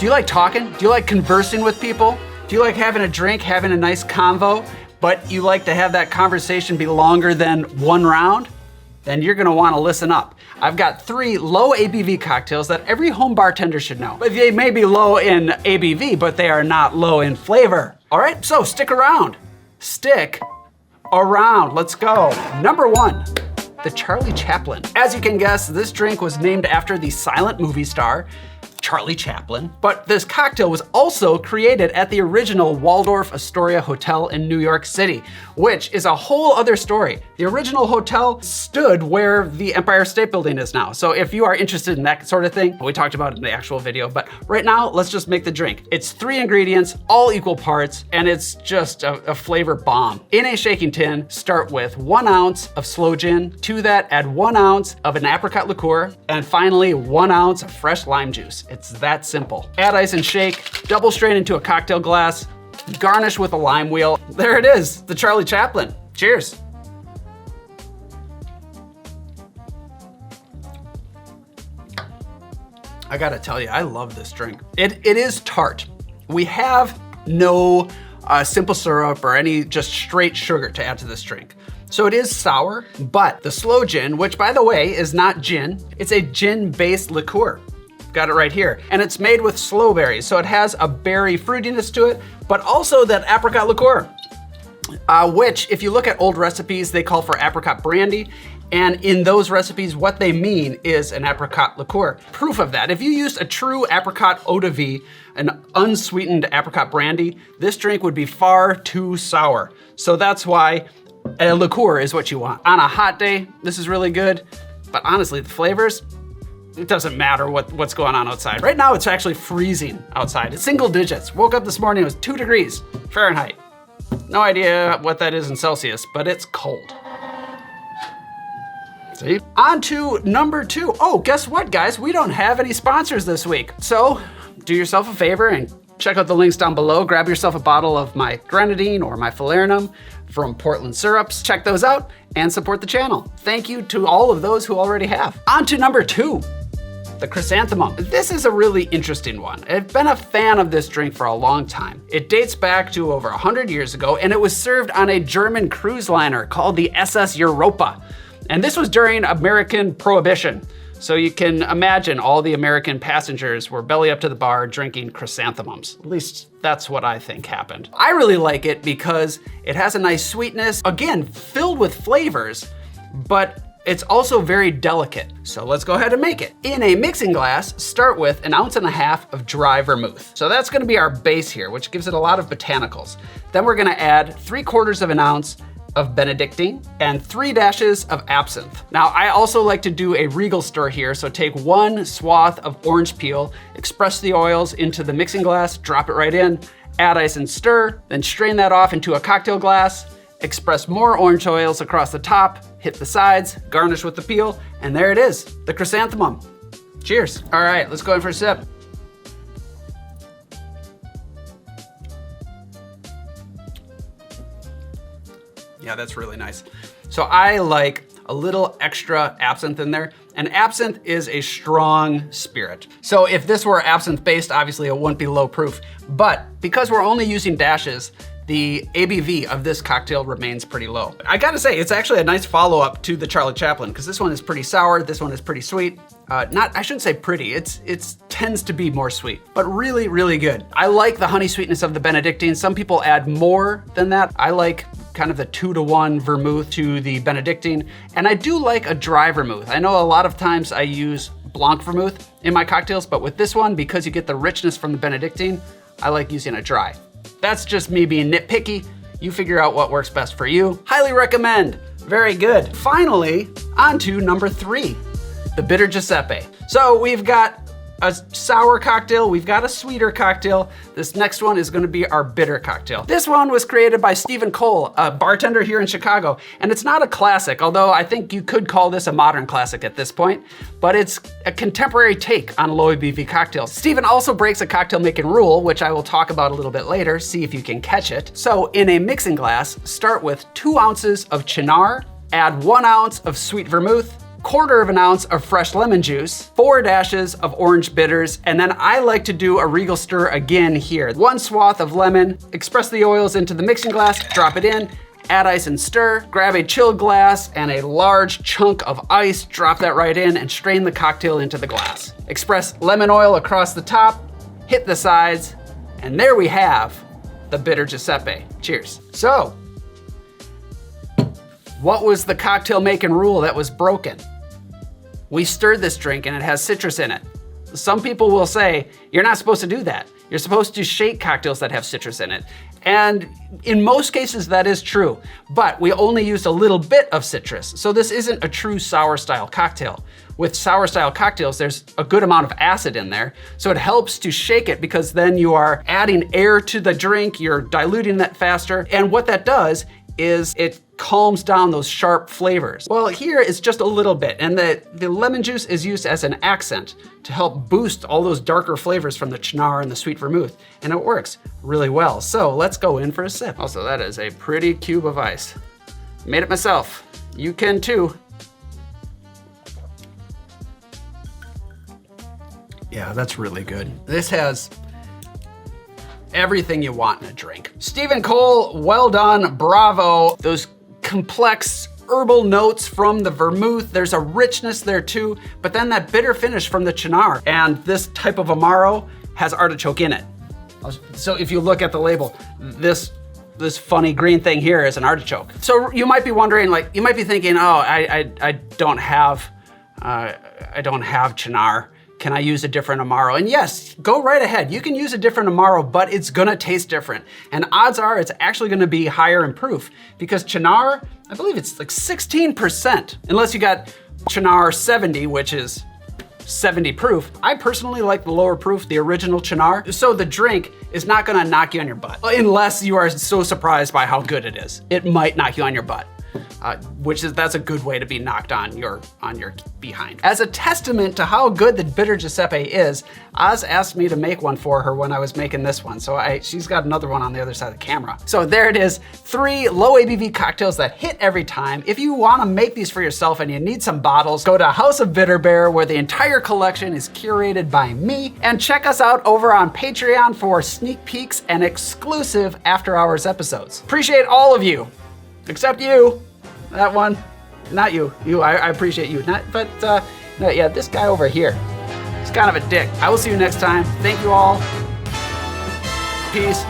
Do you like talking? Do you like conversing with people? Do you like having a drink, having a nice convo, but you like to have that conversation be longer than one round? Then you're gonna wanna listen up. I've got 3 low ABV cocktails that every home bartender should know. But they may be low in ABV, but they are not low in flavor. All right, so stick around. Stick around, let's go. Number 1, the Charlie Chaplin. As you can guess, this drink was named after the silent movie star, Charlie Chaplin, but this cocktail was also created at the original Waldorf Astoria Hotel in New York City, which is a whole other story. The original hotel stood where the Empire State Building is now. So if you are interested in that sort of thing, we talked about it in the actual video, but right now, let's just make the drink. It's 3 ingredients, all equal parts, and it's just a flavor bomb. In a shaking tin, start with 1 ounce of sloe gin. To that, add 1 ounce of an apricot liqueur, and finally 1 ounce of fresh lime juice. It's that simple. Add ice and shake, double strain into a cocktail glass, garnish with a lime wheel. There it is, the Charlie Chaplin. Cheers. I gotta tell you, I love this drink. It is tart. We have no simple syrup or any just straight sugar to add to this drink. So it is sour, but the sloe gin, which by the way is not gin, it's a gin-based liqueur. Got it right here. And it's made with sloe berries, so it has a berry fruitiness to it, but also that apricot liqueur, which if you look at old recipes, they call for apricot brandy. And in those recipes, what they mean is an apricot liqueur. Proof of that, if you used a true apricot eau de vie, an unsweetened apricot brandy, this drink would be far too sour. So that's why a liqueur is what you want. On a hot day, this is really good, but honestly, the flavors, it doesn't matter what's going on outside. Right now, it's actually freezing outside. It's single digits. Woke up this morning, it was 2 degrees Fahrenheit. No idea what that is in Celsius, but it's cold. See? On to number 2. Oh, guess what, guys? We don't have any sponsors this week. So do yourself a favor and check out the links down below. Grab yourself a bottle of my grenadine or my falernum from Portland Syrups. Check those out and support the channel. Thank you to all of those who already have. On to number 2. The Chrysanthemum. This is a really interesting one. I've been a fan of this drink for a long time. It dates back to over 100 years ago, and it was served on a German cruise liner called the SS Europa. And this was during American Prohibition. So you can imagine all the American passengers were belly up to the bar drinking chrysanthemums. At least that's what I think happened. I really like it because it has a nice sweetness, again, filled with flavors, but it's also very delicate, so let's go ahead and make it. In a mixing glass, start with 1.5 ounces of dry vermouth. So that's gonna be our base here, which gives it a lot of botanicals. Then we're gonna add 3/4 ounce of Benedictine and 3 dashes of absinthe. Now, I also like to do a regal stir here, so take 1 swath of orange peel, express the oils into the mixing glass, drop it right in, add ice and stir, then strain that off into a cocktail glass, express more orange oils across the top, hit the sides, garnish with the peel, and there it is, the Chrysanthemum. Cheers. All right, let's go in for a sip. Yeah, that's really nice. So I like a little extra absinthe in there, and absinthe is a strong spirit. So if this were absinthe based, obviously it wouldn't be low proof, but because we're only using dashes, the ABV of this cocktail remains pretty low. I gotta say, it's actually a nice follow-up to the Charlie Chaplin, because this one is pretty sour, this one is pretty sweet. I shouldn't say pretty, it tends to be more sweet, but really, really good. I like the honey sweetness of the Benedictine. Some people add more than that. I like kind of the 2-to-1 vermouth to the Benedictine, and I do like a dry vermouth. I know a lot of times I use Blanc vermouth in my cocktails, but with this one, because you get the richness from the Benedictine, I like using a dry. That's just me being nitpicky. You figure out what works best for you. Highly recommend. Very good. Finally, on to number 3, the Bitter Giuseppe. So we've got a sour cocktail, we've got a sweeter cocktail. This next one is gonna be our bitter cocktail. This one was created by Stephen Cole, a bartender here in Chicago, and it's not a classic, although I think you could call this a modern classic at this point, but it's a contemporary take on low ABV cocktails. Stephen also breaks a cocktail making rule, which I will talk about a little bit later, see if you can catch it. So in a mixing glass, start with 2 ounces of Cynar, add 1 ounce of sweet vermouth, 1/4 of an ounce of fresh lemon juice, 4 dashes of orange bitters, and then I like to do a Regal stir again here. 1 swath of lemon, express the oils into the mixing glass, drop it in, add ice and stir, grab a chilled glass and a large chunk of ice, drop that right in and strain the cocktail into the glass. Express lemon oil across the top, hit the sides, and there we have the Bitter Giuseppe. Cheers. So, what was the cocktail making rule that was broken? We stirred this drink and it has citrus in it. Some people will say, you're not supposed to do that. You're supposed to shake cocktails that have citrus in it. And in most cases that is true, but we only used a little bit of citrus. So this isn't a true sour style cocktail. With sour style cocktails, there's a good amount of acid in there. So it helps to shake it because then you are adding air to the drink, you're diluting that faster. And what that does is it calms down those sharp flavors. Well, here it's just a little bit, and the lemon juice is used as an accent to help boost all those darker flavors from the Cynar and the sweet vermouth, and it works really well. So let's go in for a sip. Also, that is a pretty cube of ice. Made it myself. You can too. Yeah, that's really good. This has everything you want in a drink. Stephen Cole, well done, bravo. Those complex herbal notes from the vermouth, there's a richness there too, but then that bitter finish from the Cynar. And this type of Amaro has artichoke in it. So if you look at the label, this funny green thing here is an artichoke. So you might be wondering, like, you might be thinking, oh, I don't have Cynar. Can I use a different Amaro? And yes, go right ahead. You can use a different Amaro, but it's gonna taste different. And odds are it's actually gonna be higher in proof because Cynar, I believe it's like 16%, unless you got Cynar 70, which is 70 proof. I personally like the lower proof, the original Cynar. So the drink is not gonna knock you on your butt, unless you are so surprised by how good it is. It might knock you on your butt. That's a good way to be knocked on your behind. As a testament to how good the Bitter Giuseppe is, Oz asked me to make one for her when I was making this one. So she's got another one on the other side of the camera. So there it is, 3 low ABV cocktails that hit every time. If you wanna make these for yourself and you need some bottles, go to House of Bitter Bear where the entire collection is curated by me, and check us out over on Patreon for sneak peeks and exclusive after hours episodes. Appreciate all of you. Except you, that one, not you. I appreciate you, yeah, this guy over here, he's kind of a dick. I will see you next time. Thank you all. Peace.